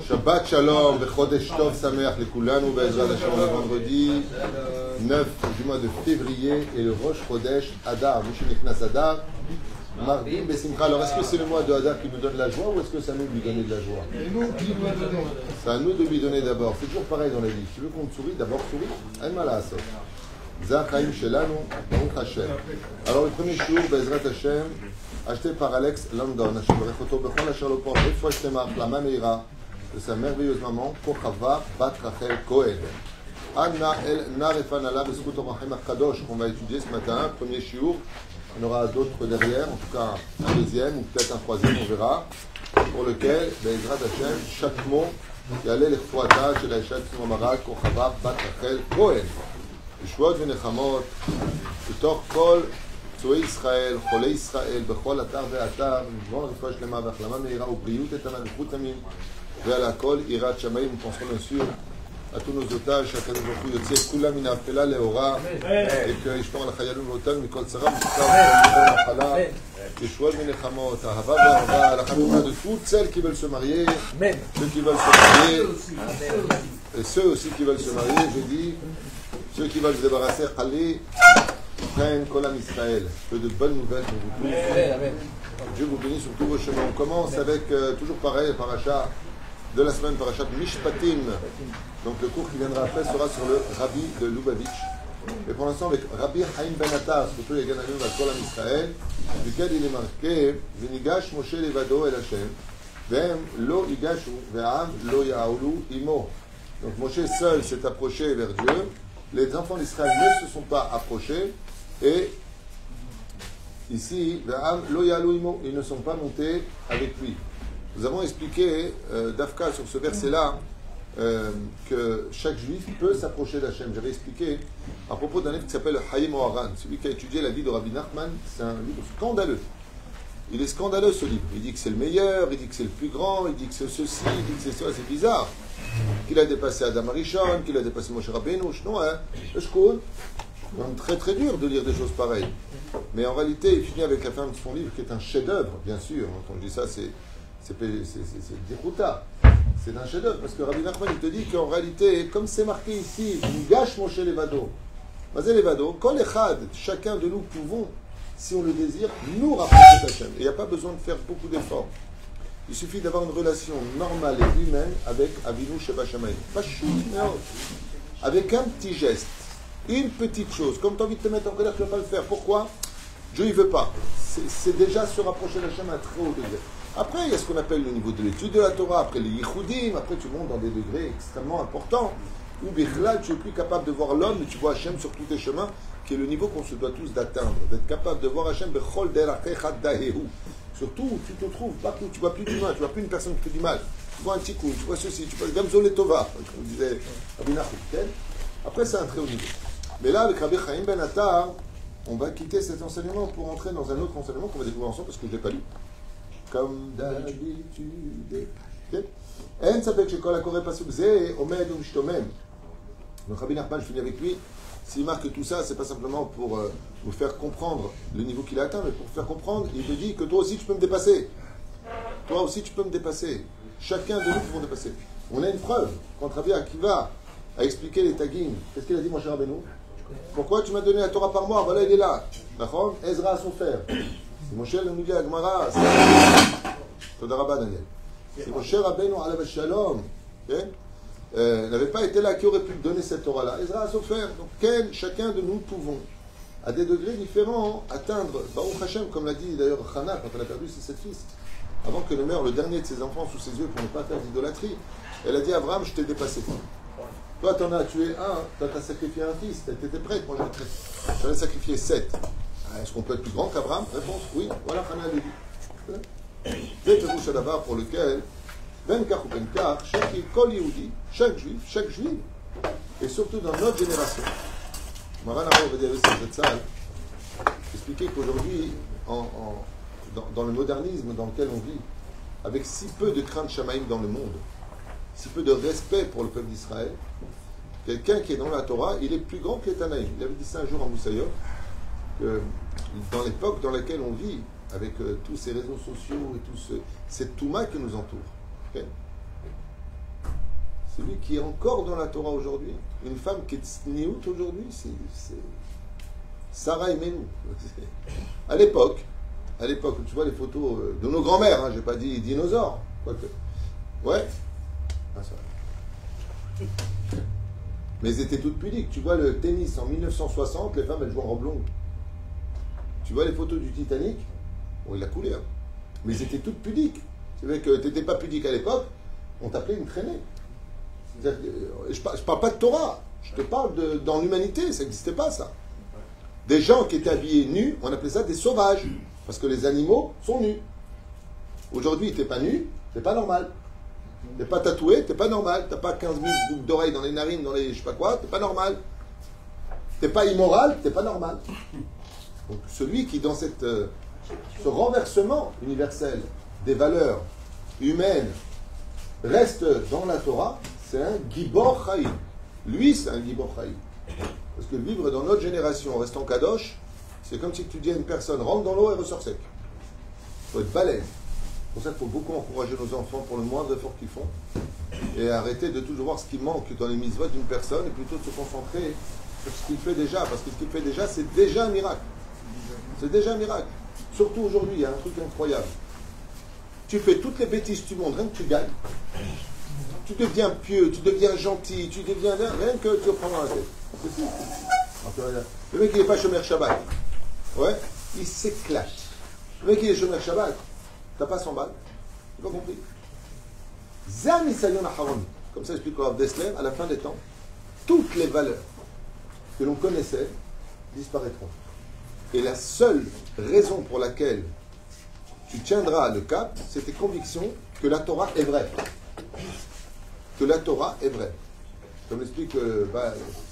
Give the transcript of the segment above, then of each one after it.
Shabbat Shalom, Chodesh Tov Sameach Lekulanu, Be'ezrat Hashem, le vendredi 9 du mois de février et le Rosh Chodesh Adar, Mishum Nichnas Adar, mardi Besimcha. Alors est-ce que c'est le mois de Adar qui nous donne la joie ou est-ce que c'est à nous de lui donner de la joie? C'est à nous de lui donner d'abord. C'est toujours pareil dans la vie. Si tu veux qu'on te sourie, d'abord souris. Aïma la asot. Zachaim Shelanu, Baruch Hashem. Alors le premier jour, Be'ezrat Hashem, acheté par Alex Landon, Hashem Berechoto Bechol Asher Lo Por, une fois je t'aime, la Mameira, de sa merveilleuse maman, Kochava Bat Rachel Cohen. Anna El Narefanala Beskut Orachem Akadosh, qu'on va étudier ce matin, premier shiur. On aura d'autres derrière, en tout cas un deuxième ou peut-être un troisième, on verra, pour lequel, Be'ezrat Hashem, chaque mot, יעלה לכפואתה של האישה עצמו מרק, כוכבה בת רחל כהן. ישועות ונחמות, בתוך כל פצועי ישראל, חולי ישראל, בכל אתר ואתר, במזמור רפואה שלמה והחלמה מהירה ובריאות איתנה וחוט תמים, ועל הכל יראת שמיים ופרנסון אסור. à tous nos otages, שהקדוש ברוך הוא יוציא את כולם מן האפלה לאורה, וישמור על החיילים ואותנו מכל צרה ומכל מחלה, ישועות ונחמות, אהבה ואהבה, à la חתונה de toutes celles qui veulent se marier, ceux qui veulent se marier, et ceux aussi qui veulent se marier, je dis, ceux qui veulent se débarrasser, allez, prennent Kol Am Israël, que de bonnes nouvelles pour vous tous. Dieu vous bénisse sur tous vos chemins. On commence avec, toujours pareil, paracha de la semaine, parachat Mishpatim. Donc le cours qui viendra après sera sur le Rabbi de Lubavitch. Et pour l'instant avec Rabbi Haim Ben Attar, surtout les Gananim à Kol Am Israël, duquel il est marqué Venigash Moshe Levado El Hashem, Vem Lo Igashu, Ve'am Lo Ya'olu Imo. Donc Moshe seul s'est approché vers Dieu, les enfants d'Israël ne se sont pas approchés, et ici, Ve'am Lo Ya'olu Imo, ils ne sont pas montés avec lui. Nous avons expliqué, Dafka, sur ce verset-là, que chaque juif peut s'approcher d'Hachem. J'avais expliqué à propos d'un livre qui s'appelle Hayim Oharan. Celui qui a étudié la vie de Rabbi Nachman, c'est un livre scandaleux. Il est scandaleux ce livre. Il dit que c'est le meilleur, il dit que c'est le plus grand, il dit que c'est ceci, il dit que c'est ça. C'est bizarre. Qu'il a dépassé Adam Arishon, qu'il a dépassé Moshe Rabbeinu. Non, hein, le shkoun. C'est très très dur de lire des choses pareilles. Mais en réalité, il finit avec la fin de son livre qui est un chef-d'œuvre, bien sûr. Quand je dis ça, c'est dérouta. C'est un chef-d'œuvre parce que Rabbi Nachman il te dit qu'en réalité, comme c'est marqué ici, Nigash Moshe Levado, Mazé Levado, Kol Echad, chacun de nous pouvons, si on le désire, nous rapprocher d'Hachem. Et il n'y a pas besoin de faire beaucoup d'efforts. Il suffit d'avoir une relation normale et humaine avec Avinu Sheba Shamayim. Avec un petit geste, une petite chose, comme tu as envie de te mettre en colère, tu ne vas pas le faire. Pourquoi? Dieu ne veut pas. C'est déjà se rapprocher d'Hachem à un très haut degré. Après, il y a ce qu'on appelle le niveau de l'étude de la Torah, après les yichudim, après tu montes dans des degrés extrêmement importants, où Bichlal, tu es plus capable de voir l'homme, mais tu vois Hachem sur tous tes chemins, qui est le niveau qu'on se doit tous d'atteindre, d'être capable de voir Hachem bechol derachecha dahehu. Surtout, tu te trouves partout, tu vois plus d'humain, tu vois plus une personne qui fait du mal, tu vois un tikkun, tu vois ceci, tu vois Gamzol et Tova, comme disait Rabbi Nachman. Après, c'est un très haut niveau. Mais là, avec Rabbi Chaim Ben Attar, on va quitter cet enseignement pour entrer dans un autre enseignement qu'on va découvrir ensemble, parce que je ne l'ai pas lu. Comme d'habitude. En s'appelle que la Corée passe c'est Omed ou Shtomem. Donc Rabbi Nachman, je finis avec lui. S'il marque tout ça, c'est pas simplement pour vous faire comprendre le niveau qu'il a atteint, mais pour vous faire comprendre, il te dit que toi aussi tu peux me dépasser. Toi aussi tu peux me dépasser. Chacun de nous pouvons dépasser. On a une preuve. Quand Rabbi Akiva a expliqué les tagging, qu'est-ce qu'il a dit, mon cher Rabbeinu? Pourquoi tu m'as donné la Torah par mois? Voilà, il est là. D'accord? Ezra a son frère. Si Moshe nous dit à Gemara, c'est Daniel. Si Moshe Rabbeinu alav shalom n'avait pas été là, qui aurait pu donner cette Torah-là? Ezra a souffert. Donc, chacun de nous pouvons, à des degrés différents, atteindre Baruch Hashem, comme l'a dit d'ailleurs Hannah quand elle a perdu ses 7 fils. Avant que ne meure le dernier de ses enfants sous ses yeux pour ne pas faire d'idolâtrie, elle a dit à Abraham, je t'ai dépassé. Toi, tu en as tué un, toi, tu as sacrifié un fils, tu étais prête, moi j'en ai sacrifié 7. Est-ce qu'on peut être plus grand qu'Abraham? Réponse, oui. Voilà, Hannah le dit. C'est le bouche d'abord pour lequel, Benkar ou Benkar, chaque juif, et surtout dans notre génération. Maran Aror va dire cette salle, expliquer qu'aujourd'hui, dans le modernisme dans lequel on vit, avec si peu de crainte Shamaïm dans le monde, si peu de respect pour le peuple d'Israël, quelqu'un qui est dans la Torah, il est plus grand que les Tanaïm. Il avait dit ça un jour en Moussaïov, que dans l'époque dans laquelle on vit, avec tous ces réseaux sociaux et tout cette touma qui nous entoure. Okay? Celui qui est encore dans la Torah aujourd'hui, une femme qui est tsniout aujourd'hui, c'est Sarah et Menou. À l'époque, tu vois les photos de nos grands-mères, hein, j'ai pas dit dinosaures, quoique. Ouais. Ah, ça va. Mais elles étaient toutes pudiques. Tu vois le tennis en 1960, les femmes elles jouent en robe longue. Tu vois les photos du Titanic, bon, il a coulé, hein. Mais elles étaient toutes pudiques. C'est vrai que tu n'étais pas pudique à l'époque, on t'appelait une traînée. Je ne parle pas de Torah, je te parle dans l'humanité, ça n'existait pas ça. Des gens qui étaient habillés nus, on appelait ça des sauvages, parce que les animaux sont nus. Aujourd'hui, tu n'es pas nu, c'est pas normal. Tu n'es pas tatoué, t'es pas normal. Tu n'as pas 15 000 boucles d'oreilles dans les narines, dans les je sais pas quoi, t'es pas normal. Tu n'es pas immoral, t'es pas normal. Donc celui qui, dans ce renversement universel des valeurs humaines, reste dans la Torah, c'est un Gibor Chaim. Lui, c'est un Gibor Chaim. Parce que vivre dans notre génération en restant kadosh, c'est comme si tu dis à une personne, rentre dans l'eau et ressort sec. Il faut être balèze. C'est pour ça qu'il faut beaucoup encourager nos enfants pour le moindre effort qu'ils font. Et arrêter de toujours voir ce qui manque dans les mitzvot d'une personne et plutôt de se concentrer sur ce qu'il fait déjà. Parce que ce qu'il fait déjà, c'est déjà un miracle. C'est déjà un miracle. Surtout aujourd'hui, il y a un truc incroyable. Tu fais toutes les bêtises du monde, rien que tu gagnes. Tu deviens pieux, tu deviens gentil, tu deviens rien que tu reprends dans la tête. Le mec, il n'est pas chômeur Shabbat. Ouais, il s'éclate. Le mec, il est chômeur Shabbat. T'as pas 100 balles. Tu n'as pas compris. Zam Isayon Aharon. Comme ça explique Rav Dessler, à la fin des temps, toutes les valeurs que l'on connaissait disparaîtront. Et la seule raison pour laquelle tu tiendras le cap, c'est tes convictions que la Torah est vraie. Que la Torah est vraie. Comme l'explique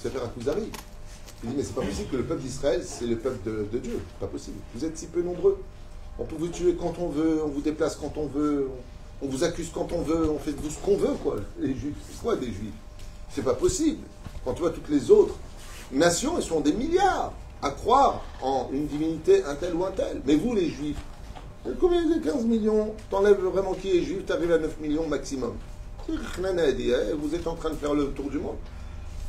Sefer HaKuzari. Il dit, mais c'est pas possible que le peuple d'Israël, c'est le peuple de Dieu. C'est pas possible. Vous êtes si peu nombreux. On peut vous tuer quand on veut, on vous déplace quand on veut, on vous accuse quand on veut, on fait de vous ce qu'on veut, quoi. Les Juifs, c'est quoi des Juifs? C'est pas possible. Quand tu vois toutes les autres nations, elles sont des milliards à croire en une divinité un tel ou un tel. Mais vous, les Juifs, combien il y a 15 millions? T'enlèves vraiment qui est juif, t'arrives à 9 millions maximum. Vous êtes en train de faire le tour du monde.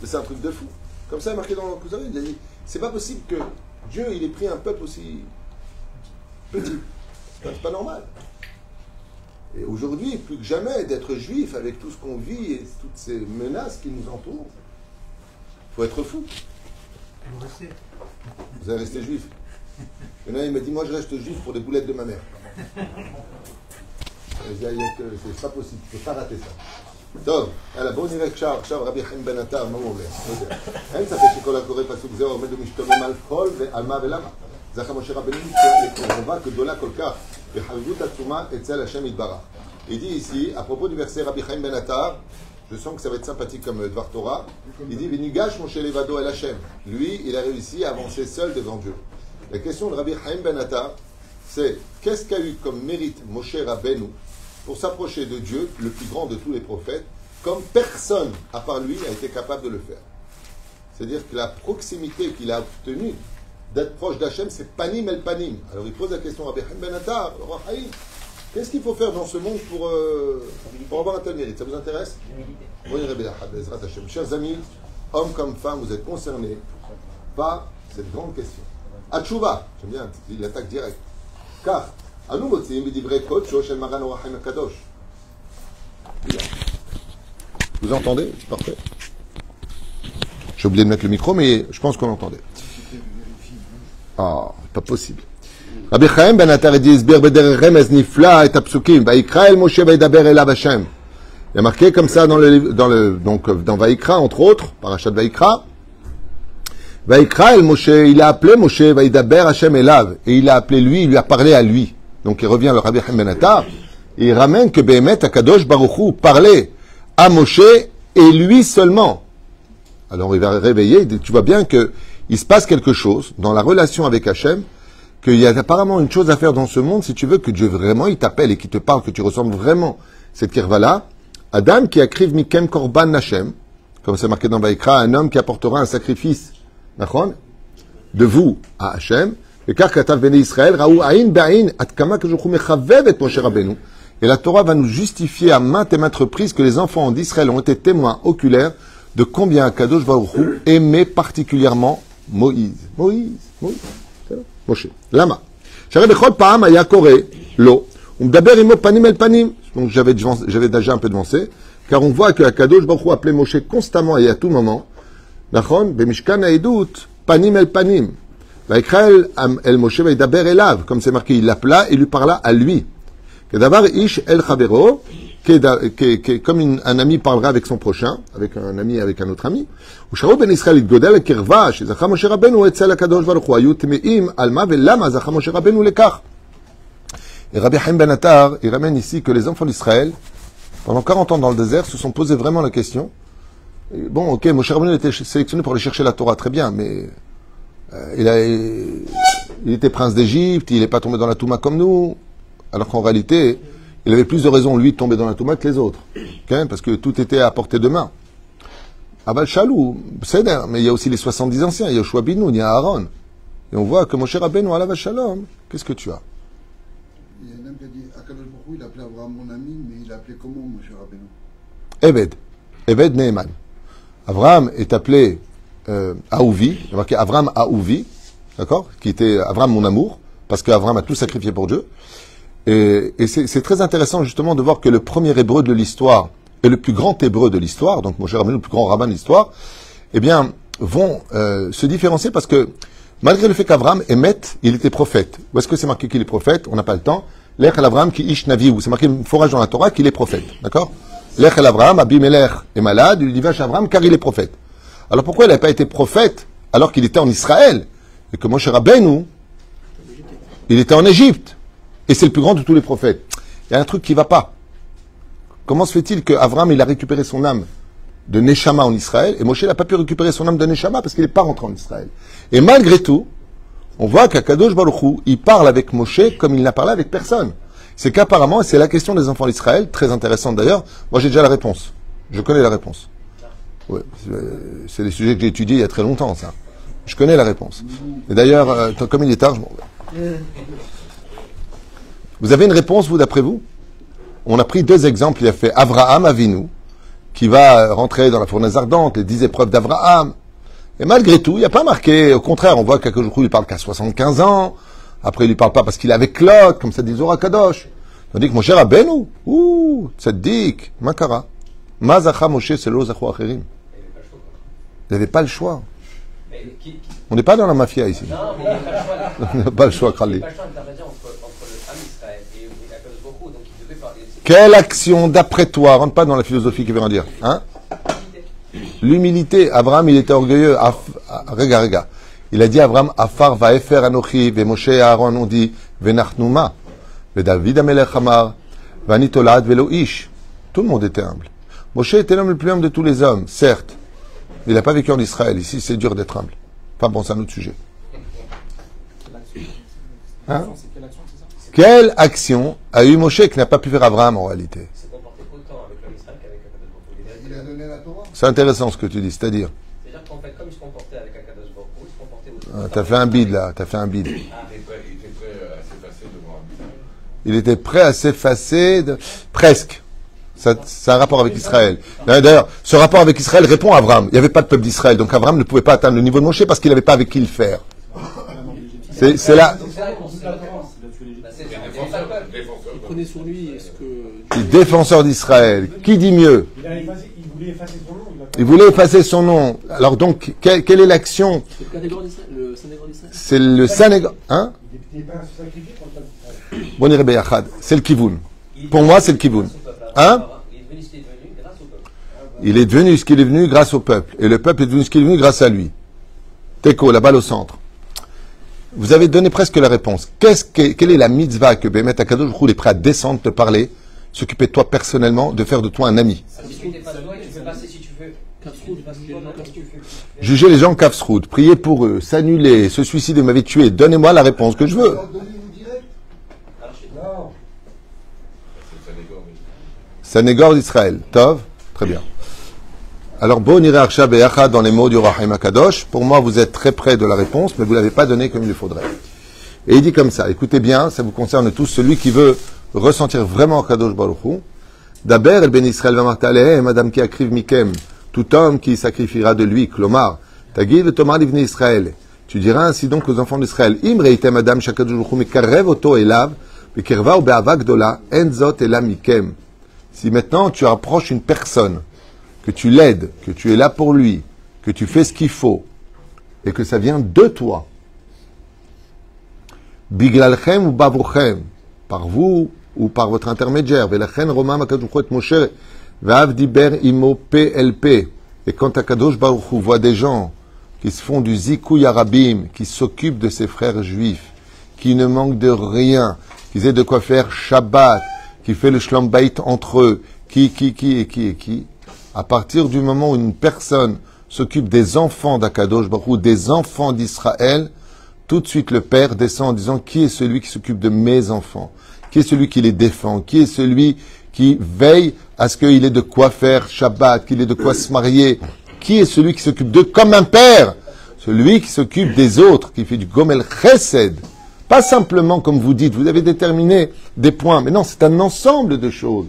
Mais c'est un truc de fou. Comme ça, il est marqué dans le Kuzari, il a dit, c'est pas possible que Dieu, il ait pris un peuple aussi petit. C'est pas normal. Et aujourd'hui, plus que jamais, d'être juif avec tout ce qu'on vit et toutes ces menaces qui nous entourent, il faut être fou. Vous allez rester juif. Il y en a, il m'a dit, moi je reste juif pour des boulettes de ma mère. C'est pas possible, il ne faut pas rater ça. טוב, יאללה, בואו נראה עכשיו רבי חיים בן עטר, מה הוא אומר? לא יודע. אין ספק שכל הקורא פסוק זה עומד ומשתומם על כל ועל מה ולמה. זכר משה רבנו לקרבה גדולה כל כך, וחריבות עצומה אצל השם יתברך. Il dit ici, à propos du verset Rabbi Chaim Ben Attar, je sens que ça va être sympathique comme Dvar Torah, il dit Vinigash Moshe Levado El Hashem. Lui, il a réussi à avancer seul devant Dieu. La question de Rabbi Chaim Ben Attar, c'est qu'est-ce qu'a eu comme mérite Moshe Rabbeinu pour s'approcher de Dieu, le plus grand de tous les prophètes, comme personne, à part lui, a été capable de le faire. C'est-à-dire que la proximité qu'il a obtenue d'être proche d'Hachem, c'est panim el panim. Alors il pose la question à Rabbi Chaim Ben Attar, qu'est-ce qu'il faut faire dans ce monde pour avoir un tel mérite? Ça vous intéresse? Chers amis, hommes comme femmes, vous êtes concernés par cette grande question. Atchouva, j'aime bien, il attaque direct. Car, אנו מוצאים בדברי קודשו של מרן אור החיים הקדוש. Vous entendez? C'est parfait. J'ai oublié de mettre le micro, mais je pense qu'on l'entendait. Ah, pas possible. Rabbi Chaim Ben Attar dit הסביר בדרך רמז נפלא את הפסוקים ויקרא אל משה וידבר אליו השם. Il y a marqué comme ça dans Vaïkra, entre autres, parashat Vaïkra. Vaïkra el Moshe, il a appelé Moshe, Vaïdaber Hashem elav, et il a appelé lui, il lui a parlé à lui. Donc il revient le Rabbi Chaim Ben Attar, et il ramène que Behemet Akadosh Baruch Hu parlait à Moshe et lui seulement. Alors il va réveiller, tu vois bien que il se passe quelque chose dans la relation avec Hashem, qu'il y a apparemment une chose à faire dans ce monde, si tu veux que Dieu vraiment il t'appelle et qu'il te parle, que tu ressembles vraiment cette kirva-là. Adam qui akriv mikem korban Hashem, comme c'est marqué dans Vaïkra, un homme qui apportera un sacrifice de vous à Hashem, Et car Katav Bene Israël, Raou Aïn Ba'in, Atkama Kajochou Mechavevet Moshe Rabbeinu. Et la Torah va nous justifier à maintes et maintes reprises que les enfants d'Israël ont été témoins oculaires de combien Kadosh Baruch Hu aimait particulièrement Moïse. Moshe. Lama. J'arrive Bechol Pa'am Aya Kore, Lo. Umdaber Imo Panim El Panim. Donc j'avais déjà un peu devancé. Car on voit que Kadosh Baruch Hu appelait Moshe constamment et à tout moment. Nachon, Bemishkan Haïdout, Panim El Panim. Vaikrael El Moshe Vaidaber Elav. Comme c'est marqué, il l'appela et lui parla à lui. Kedavar Ish El Chavero. Comme un ami parlera avec son prochain, avec un ami avec un autre ami. Usharo ben Israël Godel Kirva, chez Zacha Moshe Rabbeinu, Etzel Akadosh Baruch Hu, Ayut Me'im, Alma, Velama, Zacha Moshe Rabbeinu Lekach. Et Rabbi Chaim Ben Attar, il ramène ici que les enfants d'Israël, pendant 40 ans dans le désert, se sont posés vraiment la question. Bon, ok, Moshe Rabbeinu était sélectionné pour aller chercher la Torah, très bien, mais il était prince d'Égypte, il n'est pas tombé dans la Touma comme nous, alors qu'en réalité, il avait plus de raisons, lui, de tomber dans la Touma que les autres. Okay, parce que tout était à portée de main. Abal Shalou, Seder, mais il y a aussi les 70 anciens, il y a Yoshua Bin Nun, il y a Aaron. Et on voit que Moshe Rabbeinu, Alav Shalom, qu'est-ce que tu as? Il y a un homme qui a dit, Akadosh Baruch Hu, il appelait Abraham mon ami, mais il appelait comment Moshe Rabbeinu? Eved Neeman. Abraham est appelé Aouvi, il y a marqué Abraham Aouvi, d'accord? Qui était Abraham mon amour, parce qu'Abraham a tout sacrifié pour Dieu. Et c'est très intéressant justement de voir que le premier hébreu de l'histoire et le plus grand hébreu de l'histoire, donc Moshe Rabbeinu, le plus grand rabbin de l'histoire, eh bien, vont se différencier parce que malgré le fait qu'Abraham émet, il était prophète. Où est-ce que c'est marqué qu'il est prophète? On n'a pas le temps. Lech el Abraham ki ish naviou. C'est marqué une forage dans la Torah qu'il est prophète. D'accord? Lech el Abraham, Abimelech est malade, il lui dit vache Abraham car il est prophète. Alors pourquoi il n'a pas été prophète alors qu'il était en Israël et que Moshe Rabbeinu, il était en Égypte? Et c'est le plus grand de tous les prophètes. Il y a un truc qui ne va pas. Comment se fait-il qu'Abraham, il a récupéré son âme de Neshama en Israël, et Moshe n'a pas pu récupérer son âme de Neshama parce qu'il n'est pas rentré en Israël. Et malgré tout, on voit qu'Akadosh Baruch Hu, il parle avec Moshe comme il n'a parlé avec personne. C'est qu'apparemment, et c'est la question des enfants d'Israël, très intéressante d'ailleurs, moi j'ai déjà la réponse. Je connais la réponse. Ouais, c'est des sujets que j'ai étudiés il y a très longtemps, ça. Je connais la réponse. Et d'ailleurs, comme il est tard, je m'en vais. Vous avez une réponse, vous, d'après vous? On a pris deux exemples. Il a fait Avraham Avinu, qui va rentrer dans la fournaise ardente, les 10 épreuves d'Avraham. Et malgré tout, il n'y a pas marqué. Au contraire, on voit qu'à Kadosh il parle qu'à 75 ans. Après, il ne parle pas parce qu'il est avec Lot, comme ça dit Zohar Kadosh. Tandis que Moshe Rabbeinu, tzaddik, makara. Mazacha Moshe, c'est lo zachu acherim. Il n'avait pas le choix. On n'est pas dans la mafia ici. Non, mais il n'y a pas le choix, Krali. Il n'y a pas le choix d'intervenir entre le Ham Israël et Akadosh Baruch Hu, donc il devait parler. Quelle action, d'après toi, rentre pas dans la philosophie qui veut en dire, hein? L'humilité. Abraham, il était orgueilleux. Regarde. Il a dit à Abraham, Afar va efer anochi, ve Moshe et Aaron ont dit, venachnuma, ve David amelech amar, vanitolad velo ish. Tout le monde était humble. Moshe était l'homme le plus humble de tous les hommes, certes. Mais il n'a pas vécu en Israël. Ici, c'est dur d'être humble. Enfin bon, c'est un autre sujet. Hein? Quelle action a eu Moshe qui n'a pas pu faire Abraham en réalité? Il s'est comporté autant avec l'homme Israël qu'avec Akadosh Baruch Hu. Il a donné la Torah. C'est intéressant ce que tu dis, c'est-à-dire. C'est-à-dire qu'en fait, comme il se comportait avec Akadosh Baruch Hu, il se comportait autant. T'as fait un bide là, t'as fait un bide. Il était prêt à s'effacer devant un. Il était prêt à s'effacer, presque. C'est un rapport avec Israël. D'ailleurs, ce rapport avec Israël répond à Abraham. Il n'y avait pas de peuple d'Israël, donc Abraham ne pouvait pas atteindre le niveau de Moshe parce qu'il n'avait pas avec qui le faire. C'est là. Donc c'est la réponse. C'est la réponse. Il prenait sur lui ce que... Le défenseur d'Israël. Qui dit mieux? Il voulait effacer son nom. Il voulait effacer son nom. Alors donc, quelle est l'action? Le Sénégal d'Israël. C'est le Sénégal. Hein? Il n'était pas sacrifié pour le peuple. Bon, on Beyachad. C'est le Kivoun. Pour moi, c'est le Kivoun. Hein? Il est devenu ce qu'il est devenu grâce au peuple. Et le peuple est devenu ce qu'il est devenu grâce à lui. Teco, la balle au centre. Vous avez donné presque la réponse. Quelle est la mitzvah que Bémet Akadosh Baruch Hu est prêt à descendre, te parler, s'occuper de toi personnellement, de faire de toi un ami? Si tu n'es pas toi, tu peux passer si tu veux. Juger les gens Kafsroud, prier pour eux, s'annuler, se suicider, m'avait tué. Donnez-moi la réponse que je veux. Donnez-nous direct. Non. Sanégor d'Israël. Tov? Très bien. Alors, bon, on irait Arsha Be'achad dans les mots du Rahim Akadosh. Pour moi, vous êtes très près de la réponse, mais vous ne l'avez pas donné comme il le faudrait. Et il dit comme ça, écoutez bien, ça vous concerne tous, celui qui veut ressentir vraiment Kadosh Baruch Hu, Daber el ben Israël v'amartaleh, madame qui akriv mikem, tout homme qui sacrifiera de lui, Klomar, Tagid Tomar livne Israël. Tu diras ainsi donc aux enfants d'Israël, Imre item madame shakadosh Baruch Hu mekarev oto elav, bekerva ou be'ava gdola, enzot elam mikem. Si maintenant tu approches une personne, que tu l'aides, que tu es là pour lui, que tu fais ce qu'il faut, et que ça vient de toi, biglalchem ou bavochem, par vous ou par votre intermédiaire, velachen romam akadosh Baruch Hu et Moshe, ve'av diber imo PLP, et quand Akadosh Baruch Hu voit des gens qui se font du zikouy arabim, qui s'occupent de ses frères juifs, qui ne manquent de rien, qui aient de quoi faire Shabbat, qui fait le shlom bayit entre eux, qui, à partir du moment où une personne s'occupe des enfants d'Akadosh Baruch Hu, des enfants d'Israël, tout de suite le père descend en disant qui est celui qui s'occupe de mes enfants, qui est celui qui les défend, qui est celui qui veille à ce qu'il ait de quoi faire Shabbat, qu'il ait de quoi se marier, qui est celui qui s'occupe d'eux comme un père, celui qui s'occupe des autres, qui fait du gomel chesed. Pas simplement, comme vous dites, vous avez déterminé des points, mais non, c'est un ensemble de choses.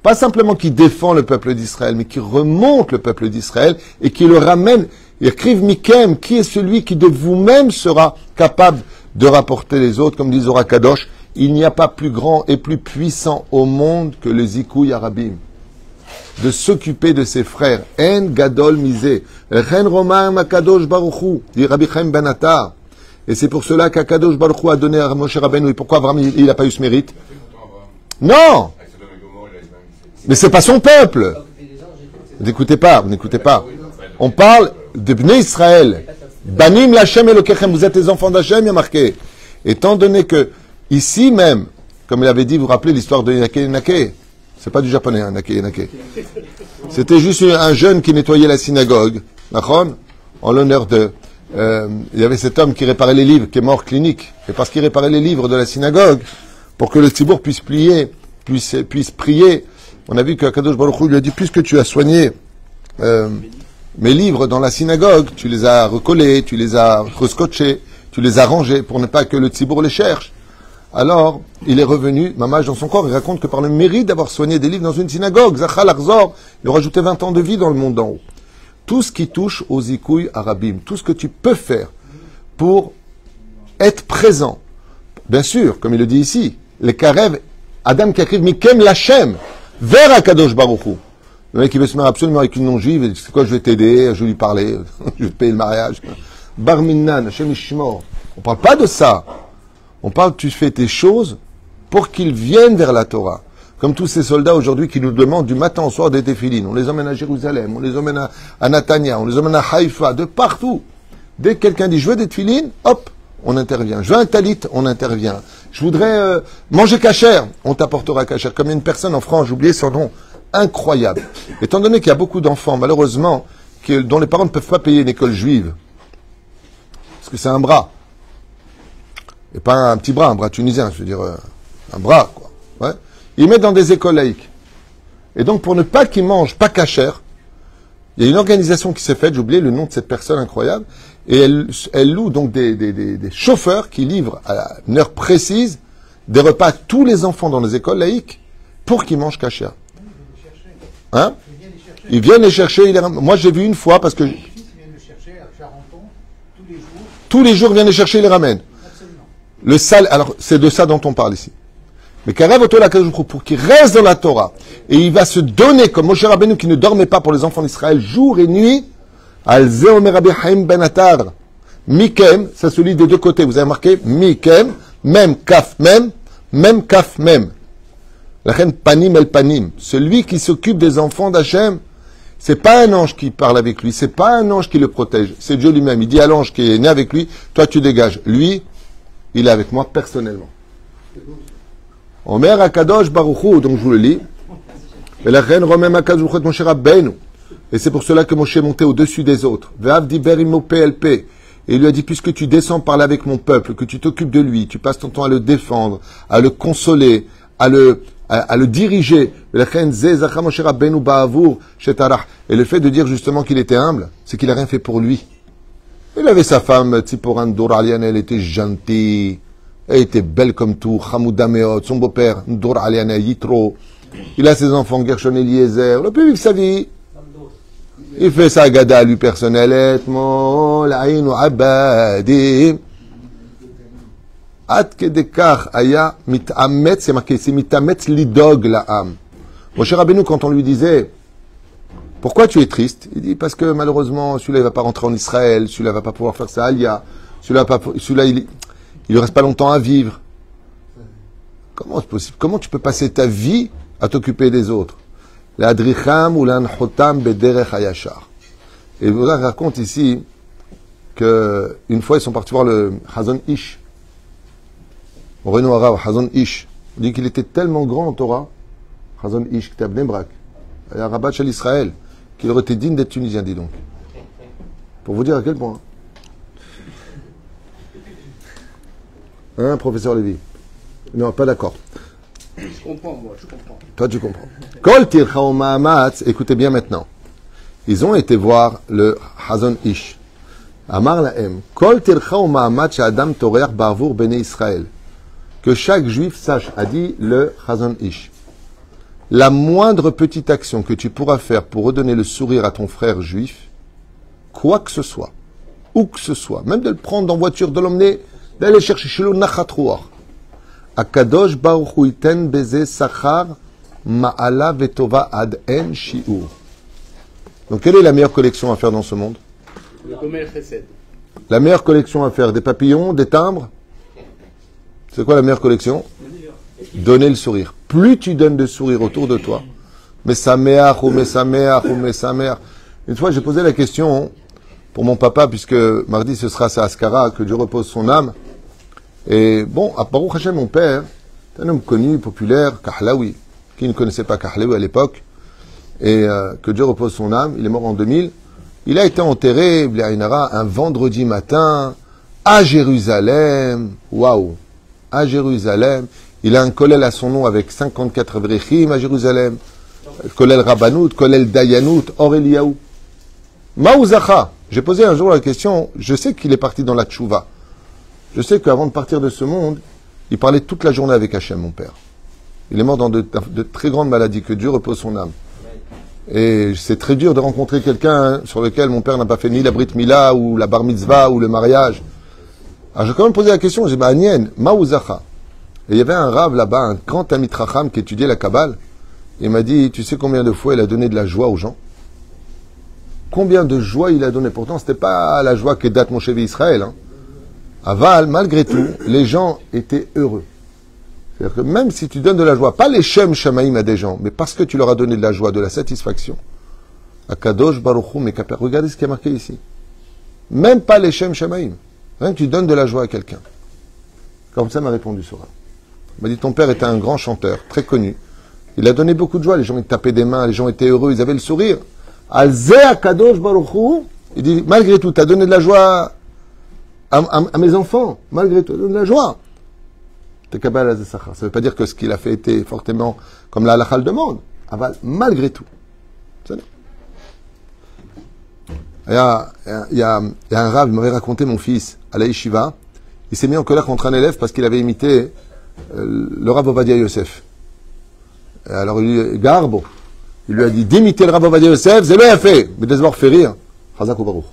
Pas simplement qui défend le peuple d'Israël, mais qui remonte le peuple d'Israël et qui le ramène. Écrive Mikem, qui est celui qui de vous-même sera capable de rapporter les autres, comme dit Zohar Kadosh, il n'y a pas plus grand et plus puissant au monde que le Zikouy Arabim. De s'occuper de ses frères. En Gadol Mizé. Chen Romam Akadosh Baruch Hu, dit Rabbi Chaim Ben Attar. Et c'est pour cela qu'Akadosh Baruch Hu a donné à Moshe Rabbeinu. Et pourquoi Abraham, il n'a pas eu ce mérite? Non! Mais c'est pas son peuple! Vous n'écoutez pas, vous n'écoutez pas. On parle de Bnei Israël. Banim Lachem Elokechem, vous êtes les enfants d'Hachem, il y a marqué. Étant donné que, ici même, comme il avait dit, vous vous rappelez l'histoire de Nake Nake? C'est pas du japonais, hein, Nake Nake. C'était juste un jeune qui nettoyait la synagogue, en l'honneur de... il y avait cet homme qui réparait les livres, qui est mort clinique. Et parce qu'il réparait les livres de la synagogue, pour que le tzibour puisse prier, on a vu qu'Akadosh Baruch Hu lui a dit, puisque tu as soigné mes livres dans la synagogue, tu les as recollés, tu les as rescotchés, tu les as rangés pour ne pas que le tzibour les cherche. Alors, il est revenu, mamage dans son corps, il raconte que par le mérite d'avoir soigné des livres dans une synagogue, Zachal Arzor, il a rajouté 20 ans de vie dans le monde d'en haut. Tout ce qui touche aux zikouy arabim, tout ce que tu peux faire pour être présent. Bien sûr, comme il le dit ici, les karev, Adam qui écrit Mikem Lachem, vers Akadosh Baruch Hu. Le mec qui veut se marier absolument avec une non-juive, il dit, c'est quoi, je vais t'aider, je vais lui parler, je vais te payer le mariage. Bar Minnan, Hashem Ishmor. On parle pas de ça. On parle, tu fais tes choses pour qu'ils viennent vers la Torah. Comme tous ces soldats aujourd'hui qui nous demandent du matin au soir des téfilines. On les emmène à Jérusalem, on les emmène à Natania, on les emmène à Haïfa, de partout. Dès que quelqu'un dit, je veux des téfilines, hop, on intervient. Je veux un talit, on intervient. Je voudrais manger cachère, on t'apportera cachère. Comme il y a une personne en France, j'ai oublié son nom, incroyable. Étant donné qu'il y a beaucoup d'enfants, malheureusement, dont les parents ne peuvent pas payer une école juive, parce que c'est un bras. Et pas un petit bras, un bras tunisien, je veux dire, un bras, quoi. Ouais. Ils mettent dans des écoles laïques. Et donc, pour ne pas qu'ils mangent pas cachère, il y a une organisation qui s'est faite, j'ai oublié le nom de cette personne incroyable, et elle loue donc des chauffeurs qui livrent à une heure précise des repas à tous les enfants dans les écoles laïques pour qu'ils mangent cachère. Hein? Ils viennent les chercher. Moi, j'ai vu une fois parce que... Tous les jours, ils viennent les chercher et les ramènent. Le sale, alors c'est de ça dont on parle ici. Mais pour qu'il reste dans la Torah, et il va se donner comme Moshe Rabbeinu qui ne dormait pas pour les enfants d'Israël jour et nuit, Al-Ze Omer Rabbi Chaim Ben Attar, Mikem, ça se lit des deux côtés, vous avez marqué Mikem, même kaf même kaf même. La reine Panim El Panim, celui qui s'occupe des enfants d'Hachem, c'est pas un ange qui parle avec lui, c'est pas un ange qui le protège, c'est Dieu lui-même. Il dit à l'ange qui est né avec lui, toi tu dégages. Lui, il est avec moi personnellement. Omer Akadosh Baruch Hu, donc je vous le lis. Et la reine Romem Akadosh Baruch Hu Moshe Rabbeinu. Et c'est pour cela que Moshe est monté au-dessus des autres. Ve'av diber imo PLP. Et il lui a dit, puisque tu descends parler avec mon peuple, que tu t'occupes de lui, tu passes ton temps à le défendre, à le consoler, à le diriger. Et le fait de dire justement qu'il était humble, c'est qu'il n'a rien fait pour lui. Il avait sa femme, Tziporan Doralian, elle était gentille. Elle était belle comme tout, Hamouda Meot, son beau-père, Ndour Aliana Yitro. Il a ses enfants, Gershon Eliezer. Il peut vivre sa vie. Il fait sa gada à lui personnelle. L'Aïn Abadi. Ad Kedekar Aya Mitamet, c'est marqué, c'est Mitamet Lidog la âme. Moshe Rabbeinu, quand on lui disait, pourquoi tu es triste? Il dit, parce que malheureusement, celui-là, il va pas rentrer en Israël, celui-là va pas pouvoir faire sa alia, celui-là, il ne reste pas longtemps à vivre. Comment c'est possible? Comment tu peux passer ta vie à t'occuper des autres? L'adricham ou l'anchotam bederech hayashar. Et vous raconte ici que une fois, ils sont partis voir le Hazon Ish. Au Reno Arav, Hazon Ish. Il dit qu'il était tellement grand en Torah, Hazon Ish, qui était à Bnei Brak, un rabat chez l'Israël, qu'il aurait été digne d'être tunisien, dis donc. Pour vous dire à quel point. Hein, professeur Lévy? Non, pas d'accord. Je comprends, moi, je comprends. Toi, tu comprends. Kol tircha ou ma'amatz, écoutez bien maintenant. Ils ont été voir le Hazon Ish. Amar lahem, Kol tircha ou ma'amatz adam torer barvour bene Israël. Que chaque juif sache, a dit le Hazon Ish. La moindre petite action que tu pourras faire pour redonner le sourire à ton frère juif, quoi que ce soit, où que ce soit, même de le prendre en voiture, de l'emmener, d'aller chercher chez le Nachatrouar. Akadosh Baruch Hu iten beze sachar ma'ala vetova ad en shi'ur. Donc, quelle est la meilleure collection à faire dans ce monde? Le Gomer Chesed. La meilleure collection à faire, des papillons, des timbres? C'est quoi la meilleure collection? Donner le sourire. Plus tu donnes de sourire autour de toi, mais sa mère, ou mais sa mère, ou mais sa mère. Une fois, j'ai posé la question pour mon papa, puisque mardi ce sera sa Askara, que Dieu repose son âme. Et bon, à Baruch Hashem, mon père, c'est un homme connu, populaire, Kahlaoui, qui ne connaissait pas Kahlaoui à l'époque, et que Dieu repose son âme. Il est mort en 2000. Il a été enterré, un vendredi matin, à Jérusalem. Waouh! À Jérusalem. Il a un kollel à son nom avec 54 vrechim à Jérusalem. Kollel Rabbanout, kollel Dayanout, Oreliaou. Maouzacha. J'ai posé un jour la question, je sais qu'il est parti dans la tchouva. Je sais qu'avant de partir de ce monde, il parlait toute la journée avec Hachem, mon père. Il est mort dans de très grandes maladies, que Dieu repose son âme. Et c'est très dur de rencontrer quelqu'un sur lequel mon père n'a pas fait ni la Brit Mila, ou la Bar Mitzvah, ou le mariage. Alors j'ai quand même posé la question, j'ai dit, Anien, Maouzacha. Et il y avait un rave là-bas, un grand Tamid Chacham qui étudiait la Kabbale. Il m'a dit, tu sais combien de fois il a donné de la joie aux gens? Combien de joie il a donné? Pourtant, c'était pas la joie que date mon chef Israël. Hein. Aval, malgré tout, les gens étaient heureux. C'est-à-dire que même si tu donnes de la joie, pas les Shem Shamaïm à des gens, mais parce que tu leur as donné de la joie, de la satisfaction. Akadosh Baruch Hu Mekaper. Regardez ce qui est marqué ici. Même pas les Shem Shamaïm. Rien que tu donnes de la joie à quelqu'un. Comme ça m'a répondu Sora. Il m'a dit, ton père était un grand chanteur, très connu. Il a donné beaucoup de joie, les gens ils tapaient des mains, les gens étaient heureux, ils avaient le sourire. Alzea Kadosh Baruch Hu, il dit, malgré tout, tu as donné de la joie à mes enfants, malgré tout, tu as donné de la joie. T'es Kabbalah Azesachar. Ça ne veut pas dire que ce qu'il a fait était fortement comme la halakha le demande. Malgré tout. Il y a un rave, il m'avait raconté, mon fils, à la yeshiva, il s'est mis en colère contre un élève parce qu'il avait imité le Rav Ovadia Yosef. Alors Garbo, il lui a dit d'imiter le Rav Ovadia Yosef, c'est bien fait, mais d'abord fait rire. Chazak ou Baruch.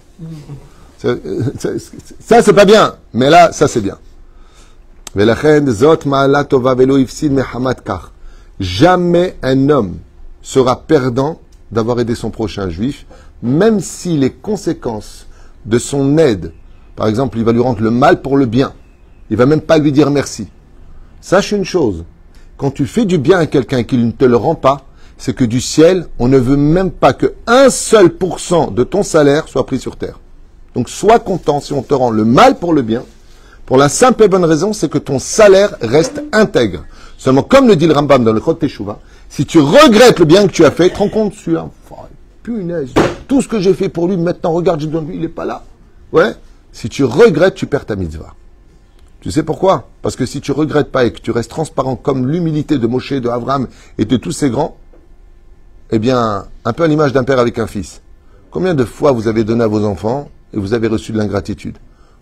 Ça c'est pas bien, mais là ça c'est bien. Jamais un homme sera perdant d'avoir aidé son prochain juif, même si les conséquences de son aide, par exemple, il va lui rendre le mal pour le bien, il va même pas lui dire merci. Sache une chose, quand tu fais du bien à quelqu'un et qu'il ne te le rend pas, c'est que du ciel, on ne veut même pas que 1 seul % de ton salaire soit pris sur terre. Donc sois content si on te rend le mal pour le bien, pour la simple et bonne raison, c'est que ton salaire reste intègre. Seulement, comme le dit le Rambam dans le Chod Teshuvah, si tu regrettes le bien que tu as fait, te rends compte, tu as, punaise, tout ce que j'ai fait pour lui, maintenant, regarde, je donne lui, il n'est pas là. Ouais. Si tu regrettes, tu perds ta mitzvah. Tu sais pourquoi? Parce que si tu regrettes pas et que tu restes transparent comme l'humilité de Moshe, de Abraham et de tous ces grands, eh bien, un peu à l'image d'un père avec un fils. Combien de fois vous avez donné à vos enfants et vous avez reçu de l'ingratitude?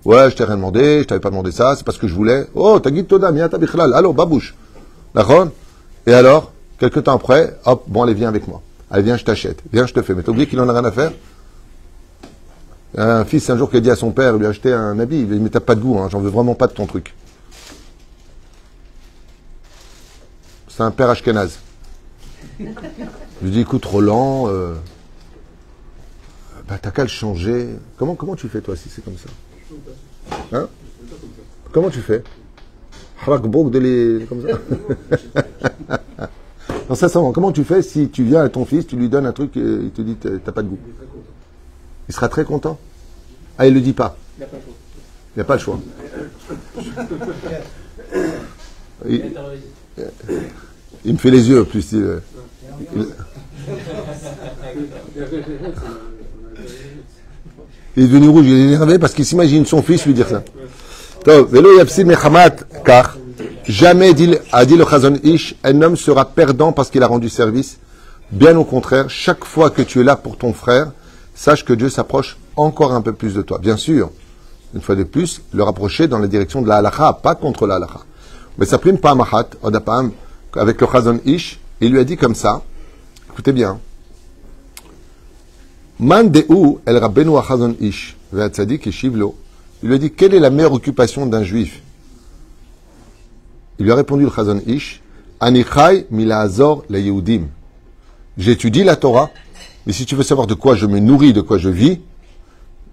Ouais, je t'ai rien demandé, je t'avais pas demandé ça, c'est pas ce que je voulais. Oh, t'as guide Toda, miata bichlal. Allô, babouche. D'accord? Et alors, quelques temps après, hop, bon, allez, viens avec moi. Allez, viens, je t'achète. Viens, je te fais. Mais t'as oublié qu'il en a rien à faire? Un fils, un jour, qui a dit à son père, lui a acheté un habit. Il lui a dit, mais t'as pas de goût, hein, j'en veux vraiment pas de ton truc. C'est un père ashkénaze. Je lui dis, écoute, Roland, t'as qu'à le changer. Comment tu fais, toi, si c'est comme ça? Hein? Comment tu fais? Comme ça. Non, sincèrement, comment tu fais si tu viens à ton fils, tu lui donnes un truc et il te dit, t'as pas de goût? Il sera très content. Ah, il le dit pas. Il n'y a pas le choix. Il me fait les yeux, plus. Il est devenu rouge, il est énervé parce qu'il s'imagine son fils lui dire ça. Car jamais, a dit le Chazon Ish, un homme sera perdant parce qu'il a rendu service. Bien au contraire, chaque fois que tu es là pour ton frère, sache que Dieu s'approche encore un peu plus de toi. Bien sûr, une fois de plus, le rapprocher dans la direction de la halakha, pas contre la halakha. Mais ça prime pas mahat, odapam, avec le Chazon Ish, il lui a dit comme ça, écoutez bien, Man de'u el rabbenu Chazon Ish, ve'atzadik et shivlo, il lui a dit, quelle est la meilleure occupation d'un juif? Il lui a répondu le Chazon Ish, Anichai mila'azor la Yehudim. J'étudie la Torah, mais si tu veux savoir de quoi je me nourris, de quoi je vis,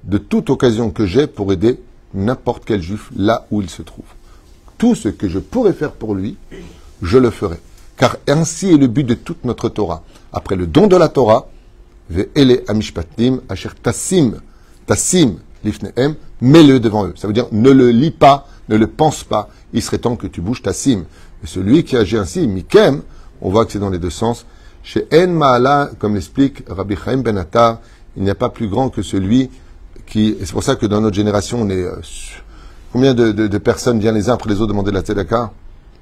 de toute occasion que j'ai pour aider n'importe quel juif là où il se trouve. Tout ce que je pourrais faire pour lui, je le ferai. Car ainsi est le but de toute notre Torah. Après le don de la Torah, ve'ele amishpatim asher tassim lifnehem, mets-le devant eux. Ça veut dire, ne le lis pas, ne le pense pas. Il serait temps que tu bouges ta sim. Et celui qui agit ainsi, mikem, on voit que c'est dans les deux sens. Chez En Ma'ala, comme l'explique Rabbi Chaim Ben Attar, il n'y a pas plus grand que celui qui... Et c'est pour ça que dans notre génération, on est... combien de personnes viennent les uns après les autres demander de la tzedaka?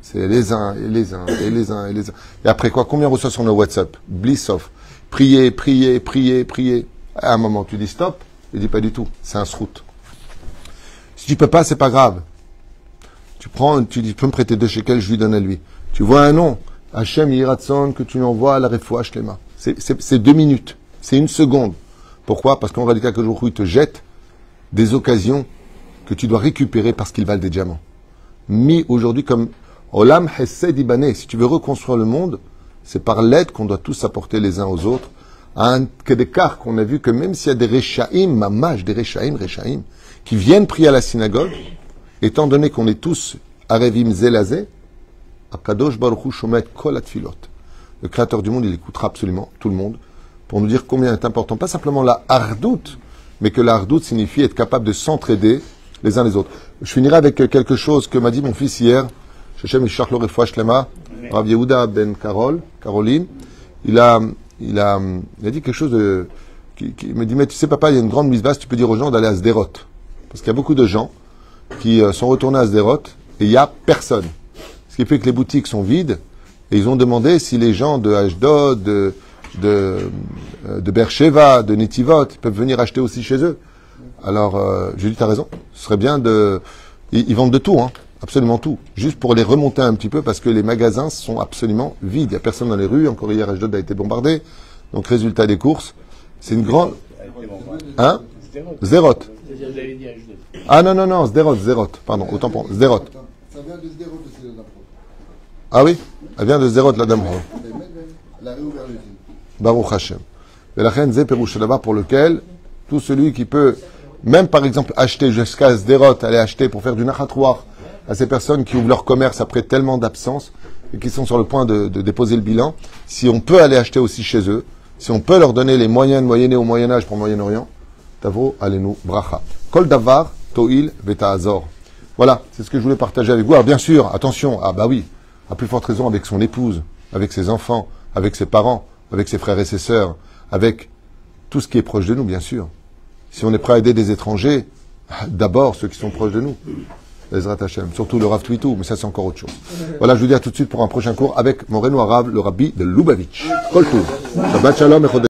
C'est les uns, et les uns, et les uns, et les uns. Et après quoi? Combien on reçoit sur nos WhatsApp? Bliss off. Priez, priez, priez, priez. À un moment, tu dis stop. Il dit pas du tout. C'est un srout. Si tu peux pas, c'est pas grave. Tu dis, peux me prêter 2 shekels, je lui donne à lui. Tu vois un nom. Hachem Yiratson, que tu lui envoies à la refoua shlema. C'est 2 minutes. C'est 1 seconde. Pourquoi? Parce qu'en réalité, il te jette des occasions que tu dois récupérer parce qu'ils valent des diamants. Mis aujourd'hui comme Olam Hesed Ibané. Si tu veux reconstruire le monde, c'est par l'aide qu'on doit tous apporter les uns aux autres. À un d'écart qu'on a vu que même s'il y a des Rechaim, mamash, des Rechaim, qui viennent prier à la synagogue, étant donné qu'on est tous Arevim Zelazé, Akadosh Baruch Hu Shomet Kol Atfilot. Le Créateur du monde, il écoutera absolument tout le monde pour nous dire combien est important, pas simplement la hardout, mais que la hardout signifie être capable de s'entraider les uns les autres. Je finirai avec quelque chose que m'a dit mon fils hier, Shechem Ishach Lo Refoua Shlema, Rav Yehuda Ben Caroline. Il a dit quelque chose qui me dit, mais tu sais papa, il y a une grande misbah, tu peux dire aux gens d'aller à Sderot. Parce qu'il y a beaucoup de gens qui sont retournés à Sderot et il n'y a personne. Ce qui fait que les boutiques sont vides et ils ont demandé si les gens de Ashdod, de Beersheva, de Netivot, peuvent venir acheter aussi chez eux. Alors, j'ai dit, t'as raison, ce serait bien de... Ils vendent de tout, hein, absolument tout. Juste pour les remonter un petit peu parce que les magasins sont absolument vides. Il n'y a personne dans les rues. Encore hier, Ashdod a été bombardé. Donc, résultat des courses, c'est une grande... Hein? Sderot. Ah non, Sderot, pardon, autant pour Sderot. Ça vient de Sderot aussi, la Dame. Ah oui? Elle vient de Sderot, la Dame. La réouvert l'usine. Baruch Hashem. Et la reine Zé Perouche là-bas pour lequel tout celui qui peut, même par exemple, acheter jusqu'à Sderot, aller acheter pour faire du nachatrouar à ces personnes qui ouvrent leur commerce après tellement d'absence et qui sont sur le point de déposer le bilan, si on peut aller acheter aussi chez eux, si on peut leur donner les moyens de moyenner au Moyen-Âge pour le Moyen-Orient, Tavo Alenu Bracha. Kol Davar Toil Veta'azor. Voilà, c'est ce que je voulais partager avec vous. Alors bien sûr, attention, ah bah oui, à plus forte raison avec son épouse, avec ses enfants, avec ses parents, avec ses frères et ses sœurs, avec tout ce qui est proche de nous, bien sûr. Si on est prêt à aider des étrangers, d'abord ceux qui sont proches de nous. Ezrat Hashem, surtout le Rav Twitou, mais ça c'est encore autre chose. Voilà, je vous dis à tout de suite pour un prochain cours avec mon Reno Arabe, le Rabbi de Lubavitch. Kol Tov. Shabbat Shalom et Chodesh